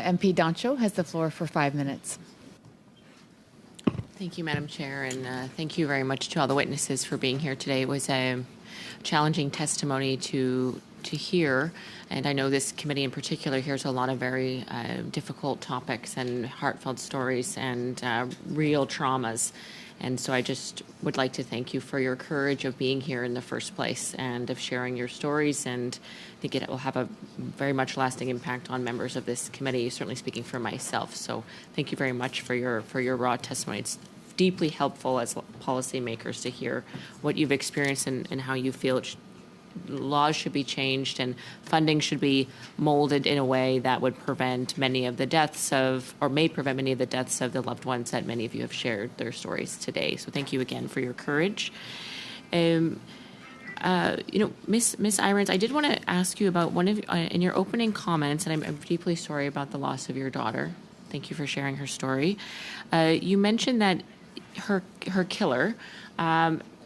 MP Doncho has the floor for 5 minutes. Thank you, Madam Chair, and thank you very much to all the witnesses for being here today. It was a challenging testimony to hear, and I know this committee in particular hears a lot of very difficult topics and heartfelt stories and real traumas. And so I just would like to thank you for your courage of being here in the first place and of sharing your stories, and I think it will have a very much lasting impact on members of this committee, certainly speaking for myself. So thank you very much for your raw testimony. It's deeply helpful as policymakers to hear what you've experienced and how you feel laws should be changed and funding should be molded in a way that would prevent many of the deaths of, or may prevent many of the deaths of the loved ones that many of you have shared their stories today. So thank you again for your courage. Miss Irons, I did want to ask you about one of in your opening comments, and I'm deeply sorry about the loss of your daughter. Thank you for sharing her story. You mentioned that her killer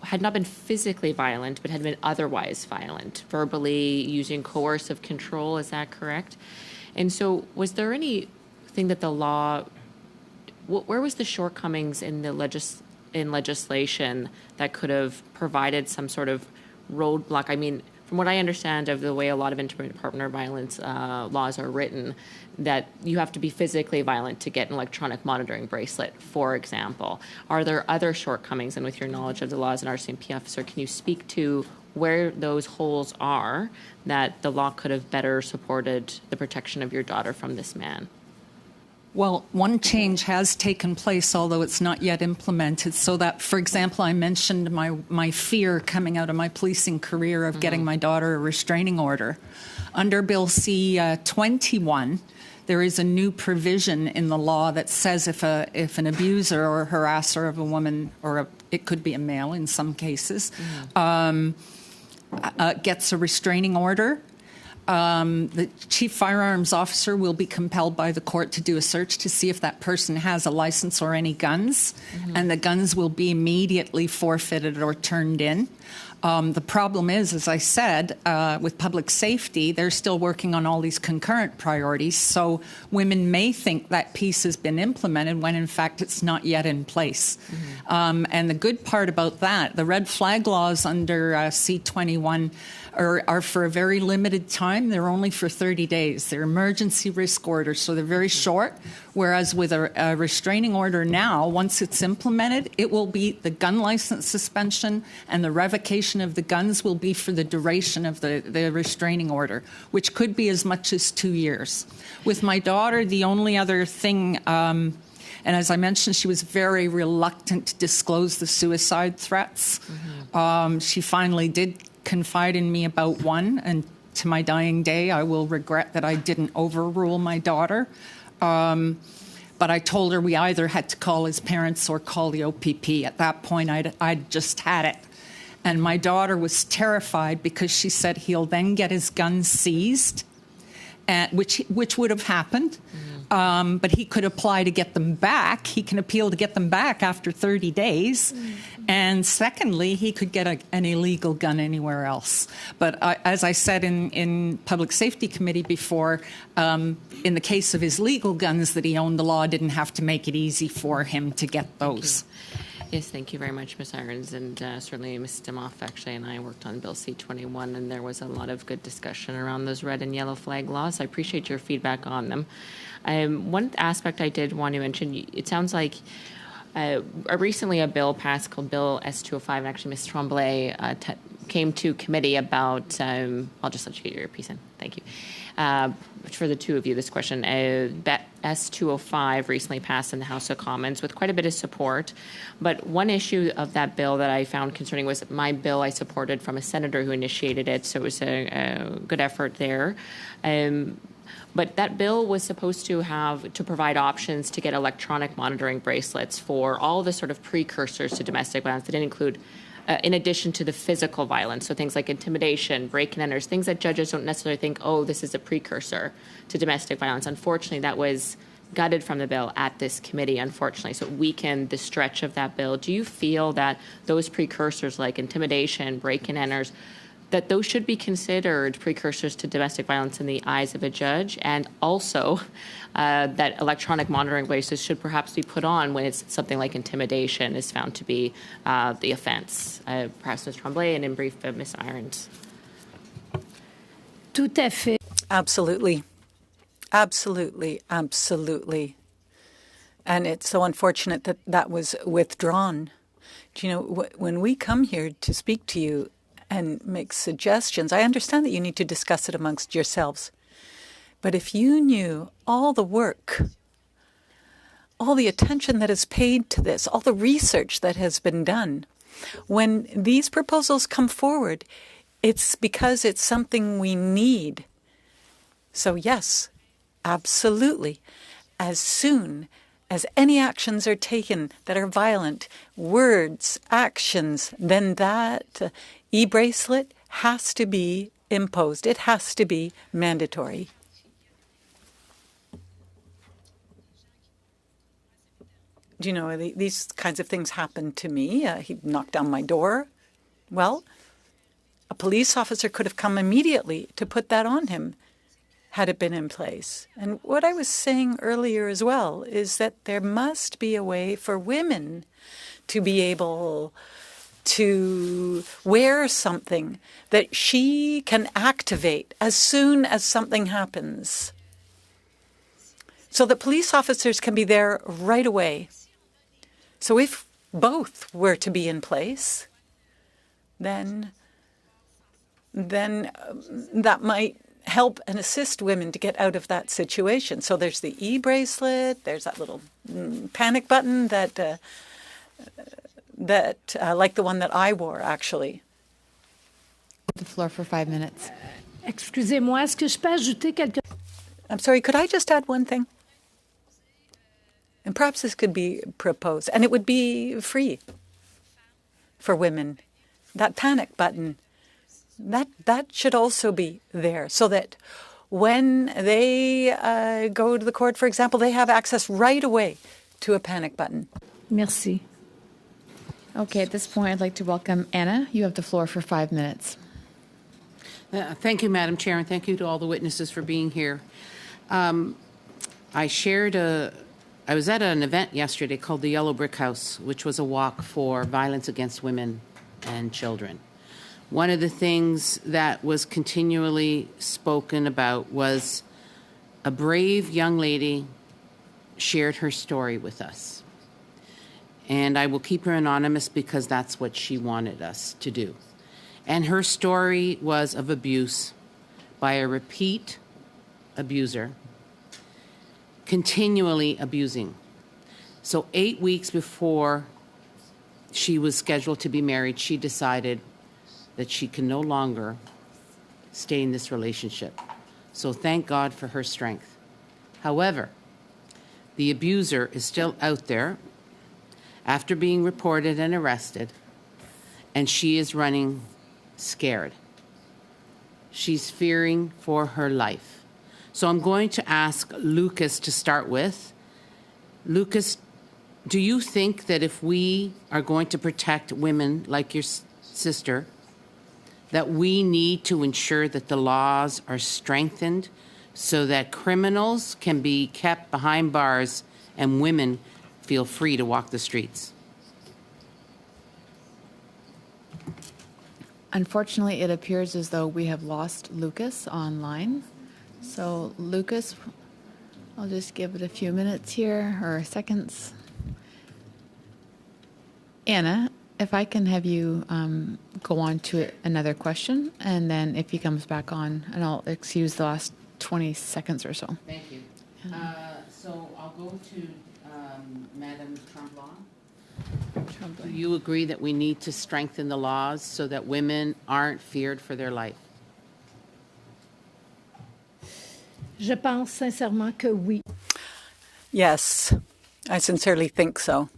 had not been physically violent, but had been otherwise violent, verbally using coercive control. Is that correct? And so was there anything that the law, where was the shortcomings in the legislation that could have provided some sort of roadblock? I mean, from what I understand of the way a lot of inter-partner violence laws are written, that you have to be physically violent to get an electronic monitoring bracelet, for example. Are there other shortcomings? And with your knowledge of the laws and RCMP officer, can you speak to where those holes are that the law could have better supported the protection of your daughter from this man? Well, one change has taken place, although it's not yet implemented, so that, for example, I mentioned my fear coming out of my policing career of getting my daughter a restraining order. Under Bill C-21, there is a new provision in the law that says if an abuser or harasser of a woman, or it could be a male in some cases, gets a restraining order, the chief firearms officer will be compelled by the court to do a search to see if that person has a license or any guns, and the guns will be immediately forfeited or turned in. The problem is, as I said, with public safety, they're still working on all these concurrent priorities, so women may think that piece has been implemented when, in fact, it's not yet in place. And the good part about that, the red flag laws under C-21 are for a very limited time. They're only for 30 days. They're emergency risk orders, so they're very short, whereas with a restraining order now, once it's implemented, it will be the gun license suspension and the revocation of the guns will be for the duration of the restraining order, which could be as much as 2 years. With my daughter, the only other thing, and as I mentioned, she was very reluctant to disclose the suicide threats. She finally did confide in me about one, and to my dying day, I will regret that I didn't overrule my daughter. But I told her we either had to call his parents or call the OPP. At that point, I'd just had it. And my daughter was terrified because she said he'll then get his guns seized, which would have happened. But he could apply to get them back. He can appeal to get them back after 30 days. And secondly, he could get an illegal gun anywhere else. But as I said in Public Safety Committee before, in the case of his legal guns that he owned, the law didn't have to make it easy for him to get those. Yes, thank you very much, Ms. Irons, and certainly Ms. Demoff actually and I worked on Bill C-21, and there was a lot of good discussion around those red and yellow flag laws. I appreciate your feedback on them. One aspect I did want to mention, it sounds like recently a bill passed called Bill S-205, and actually Ms. Tremblay came to committee about, I'll just let you get your piece in. Thank you. For the two of you, this question. S-205 recently passed in the House of Commons with quite a bit of support. But one issue of that bill that I found concerning was my bill I supported from a senator who initiated it, so it was a good effort there. But that bill was supposed to provide options to get electronic monitoring bracelets for all the sort of precursors to domestic violence that didn't include in addition to the physical violence, so things like intimidation, break-and-enters, things that judges don't necessarily think, oh, this is a precursor to domestic violence. Unfortunately, that was gutted from the bill at this committee, unfortunately, so it weakened the stretch of that bill. Do you feel that those precursors like intimidation, break-and-enters that those should be considered precursors to domestic violence in the eyes of a judge, and also that electronic monitoring devices should perhaps be put on when it's something like intimidation is found to be the offense. Perhaps Ms. Tremblay, and in brief, Ms. Irons. Tout à fait. Absolutely. Absolutely. Absolutely. And it's so unfortunate that that was withdrawn. Do you know, when we come here to speak to you and make suggestions, I understand that you need to discuss it amongst yourselves. But if you knew all the work, all the attention that is paid to this, all the research that has been done, when these proposals come forward, it's because it's something we need. So yes, absolutely. As soon as any actions are taken that are violent, words, actions, then that e-bracelet has to be imposed. It has to be mandatory. Do you know, these kinds of things happened to me. He knocked down my door. Well, a police officer could have come immediately to put that on him had it been in place. And what I was saying earlier as well is that there must be a way for women to be able to wear something that she can activate as soon as something happens, so that police officers can be there right away. So if both were to be in place, then that might help and assist women to get out of that situation. So there's the e-bracelet, there's that little panic button that like the one that I wore, actually. The floor for 5 minutes. Excusez-moi, est-ce que je peux ajouter quelque... I'm sorry, could I just add one thing? And perhaps this could be proposed, and it would be free for women. That panic button, that should also be there, so that when they go to the court, for example, they have access right away to a panic button. Merci. Okay, at this point, I'd like to welcome Anna. You have the floor for 5 minutes. Thank you, Madam Chair, and thank you to all the witnesses for being here. I was at an event yesterday called the Yellow Brick House, which was a walk for violence against women and children. One of the things that was continually spoken about was a brave young lady shared her story with us. And I will keep her anonymous because that's what she wanted us to do. And her story was of abuse by a repeat abuser, continually abusing. So 8 weeks before she was scheduled to be married, she decided that she can no longer stay in this relationship. So thank God for her strength. However, the abuser is still out there after being reported and arrested, and she is running scared. She's fearing for her life. So I'm going to ask Lucas to start with. Lucas, do you think that if we are going to protect women like your sister, that we need to ensure that the laws are strengthened so that criminals can be kept behind bars and women feel free to walk the streets? Unfortunately, it appears as though we have lost Lucas online. So, Lucas, I'll just give it a few minutes here, or seconds. Anna, if I can have you go on to another question, and then if he comes back on, and I'll excuse the last 20 seconds or so. Thank you. So I'll go to Madame Tremblay. Do you agree that we need to strengthen the laws so that women aren't feared for their life? Je pense sincèrement que oui. Yes, I sincerely think so.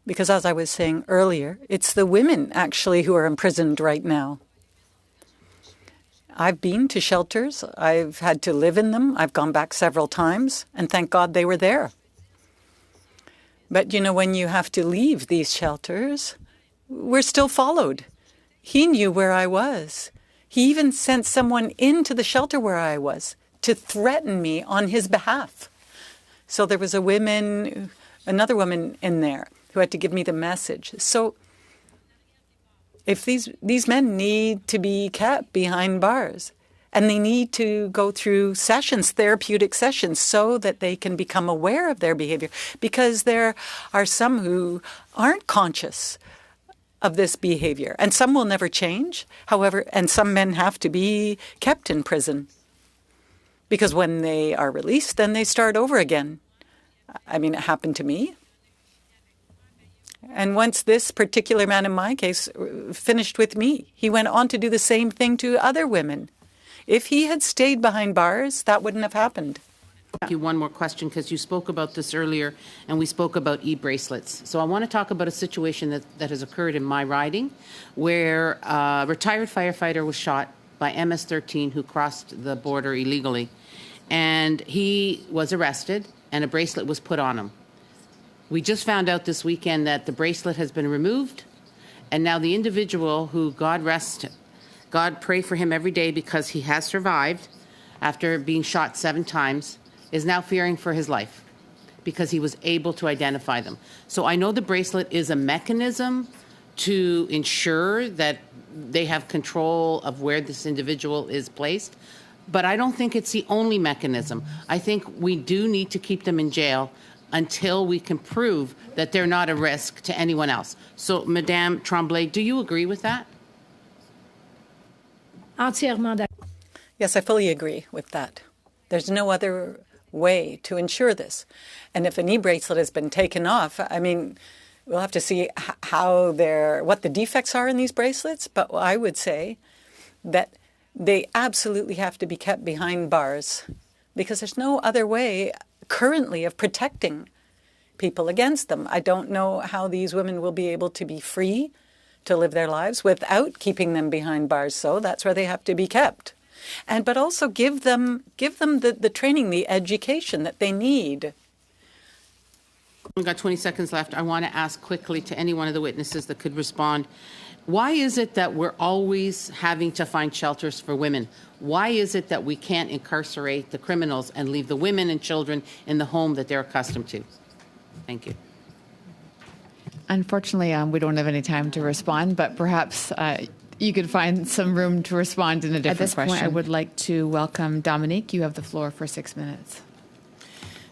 Because as I was saying earlier, it's the women actually who are imprisoned right now. I've been to shelters. I've had to live in them. I've gone back several times, and thank God they were there. But, you know, when you have to leave these shelters, we're still followed. He knew where I was. He even sent someone into the shelter where I was to threaten me on his behalf. So there was another woman in there who had to give me the message. So if these men need to be kept behind bars, and they need to go through sessions, therapeutic sessions, so that they can become aware of their behavior, because there are some who aren't conscious of this behavior, and some will never change. However, and some men have to be kept in prison, because when they are released, then they start over again. I mean, it happened to me. And once this particular man in my case finished with me, he went on to do the same thing to other women. If he had stayed behind bars, that wouldn't have happened. You one more question, because you spoke about this earlier, and we spoke about e-bracelets. So I want to talk about a situation that has occurred in my riding, where a retired firefighter was shot by MS-13 who crossed the border illegally. And he was arrested, and a bracelet was put on him. We just found out this weekend that the bracelet has been removed, and now the individual who, God pray for him every day because he has survived after being shot 7 times, is now fearing for his life because he was able to identify them. So I know the bracelet is a mechanism to ensure that they have control of where this individual is placed, but I don't think it's the only mechanism. I think we do need to keep them in jail until we can prove that they're not a risk to anyone else. So, Madame Tremblay, do you agree with that? Entièrement d'accord. Yes, I fully agree with that. There's no other way to ensure this. And if an e-bracelet has been taken off, I mean, we'll have to see what the defects are in these bracelets, but I would say that they absolutely have to be kept behind bars, because there's no other way currently of protecting people against them. I don't know how these women will be able to be free to live their lives without keeping them behind bars. So that's where they have to be kept. But also give them the training, the education that they need. We've got 20 seconds left. I want to ask quickly to any one of the witnesses that could respond. Why is it that we're always having to find shelters for women? Why is it that we can't incarcerate the criminals and leave the women and children in the home that they're accustomed to? Thank you. Unfortunately, we don't have any time to respond, but perhaps you could find some room to respond in a different question. At this point, I would like to welcome Dominique. You have the floor for 6 minutes.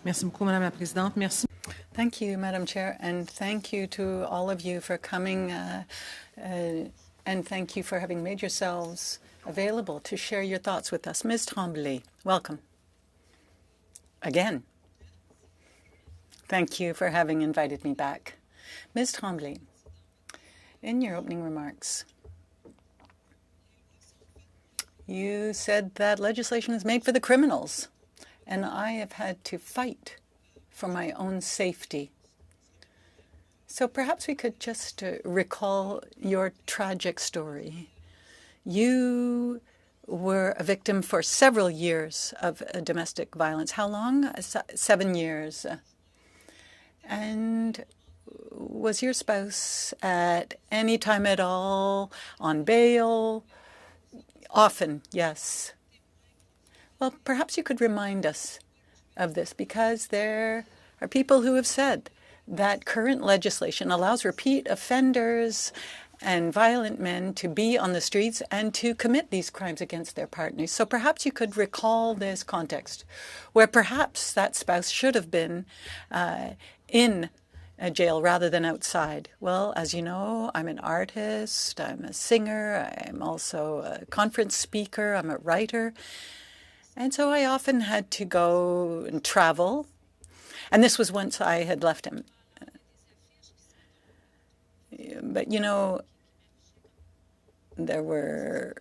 Merci beaucoup, Madame la Présidente. Merci. Thank you, Madam Chair, and thank you to all of you for coming, and thank you for having made yourselves available to share your thoughts with us. Ms. Tremblay, welcome. Again. Thank you for having invited me back. Ms. Tremblay, in your opening remarks, you said that legislation is made for the criminals, and I have had to fight for my own safety. So perhaps we could just recall your tragic story. You were a victim for several years of domestic violence. How long? 7 years. And was your spouse at any time at all on bail? Often, yes. Well, perhaps you could remind us of this, because there are people who have said that current legislation allows repeat offenders and violent men to be on the streets and to commit these crimes against their partners. So perhaps you could recall this context where perhaps that spouse should have been in a jail rather than outside. Well, as you know, I'm an artist, I'm a singer, I'm also a conference speaker, I'm a writer. And so I often had to go and travel. And this was once I had left him. But, you know, there were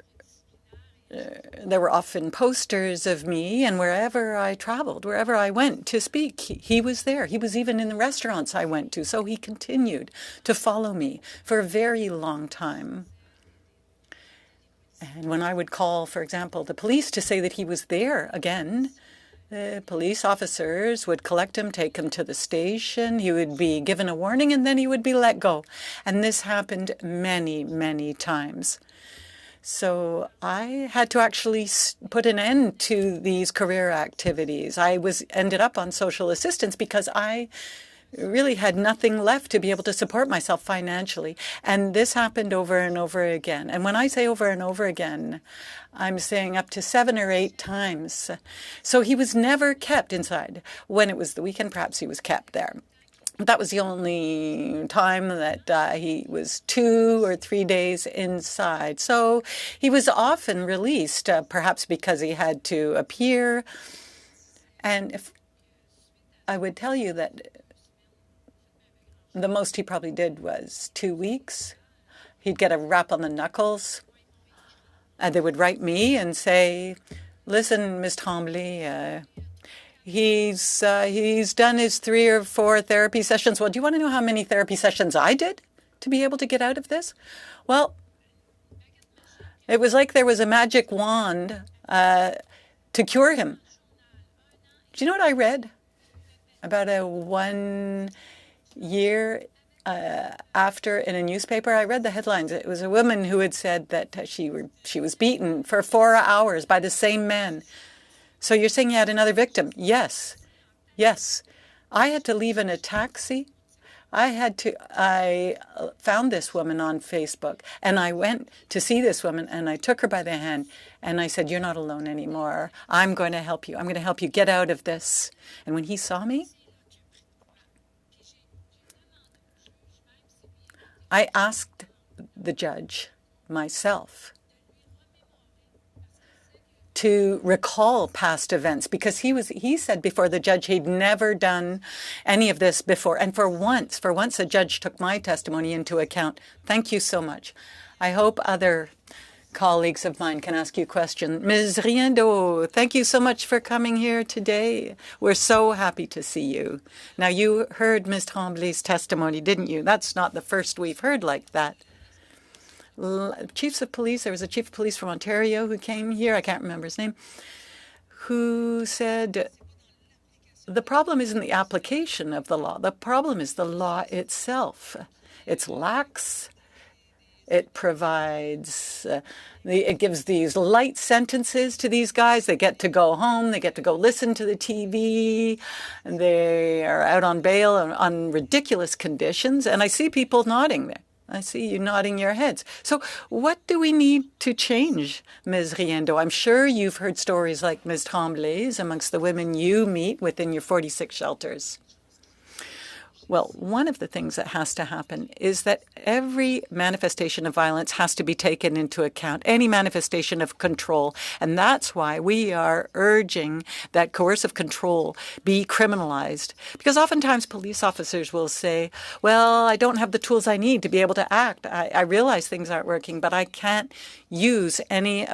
often posters of me, and wherever I traveled, wherever I went to speak, he was there. He was even in the restaurants I went to. So he continued to follow me for a very long time. And when I would call, for example, the police to say that he was there again, The police officers would collect him, take him to the station. He would be given a warning, and then he would be let go. And this happened many, many times. So I had to actually put an end to these career activities. I ended up on social assistance because I really had nothing left to be able to support myself financially. And this happened over and over again. And when I say over and over again, I'm saying up to 7 or 8 times. So he was never kept inside. When it was the weekend, perhaps he was kept there. That was the only time that he was 2 or 3 days inside. So he was often released, perhaps because he had to appear. And if I would tell you that the most he probably did was 2 weeks. He'd get a rap on the knuckles. And they would write me and say, listen, Ms. Tremblay, he's done his 3 or 4 therapy sessions. Well, do you want to know how many therapy sessions I did to be able to get out of this? Well, it was like there was a magic wand to cure him. Do you know what I read? About a 1 year after in a newspaper, I read the headlines. It was a woman who had said that she was beaten for 4 hours by the same man. So you're saying you had another victim? Yes. Yes. I had to leave in a taxi. I found this woman on Facebook, and I went to see this woman, and I took her by the hand, and I said, you're not alone anymore. I'm going to help you. I'm going to help you get out of this. And when he saw me, I asked the judge myself to recall past events because he said before the judge he'd never done any of this before. And for once a judge took my testimony into account. Thank you so much. I hope other colleagues of mine can ask you questions. Ms. Riendo, thank you so much for coming here today. We're so happy to see you. Now, you heard Ms. Tremblay's testimony, didn't you? That's not the first we've heard like that. Chiefs of police, there was a chief of police from Ontario who came here, I can't remember his name, who said the problem isn't the application of the law. The problem is the law itself. It's lax. It provides, it gives these light sentences to these guys. They get to go home. They get to go listen to the TV. And they are out on bail on ridiculous conditions. And I see people nodding there. I see you nodding your heads. So what do we need to change, Ms. Riendo? I'm sure you've heard stories like Ms. Tremblay's amongst the women you meet within your 46 shelters. Well, one of the things that has to happen is that every manifestation of violence has to be taken into account, any manifestation of control. And that's why we are urging that coercive control be criminalized. Because oftentimes police officers will say, well, I don't have the tools I need to be able to act. I realize things aren't working, but I can't use any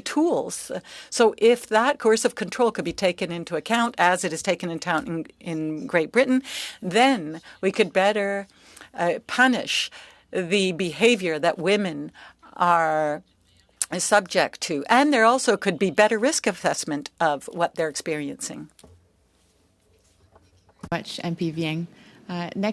tools. So if that coercive control could be taken into account as it is taken into account in Great Britain, then we could better punish the behavior that women are subject to. And there also could be better risk assessment of what they're experiencing. Much, MP Vieng. Next.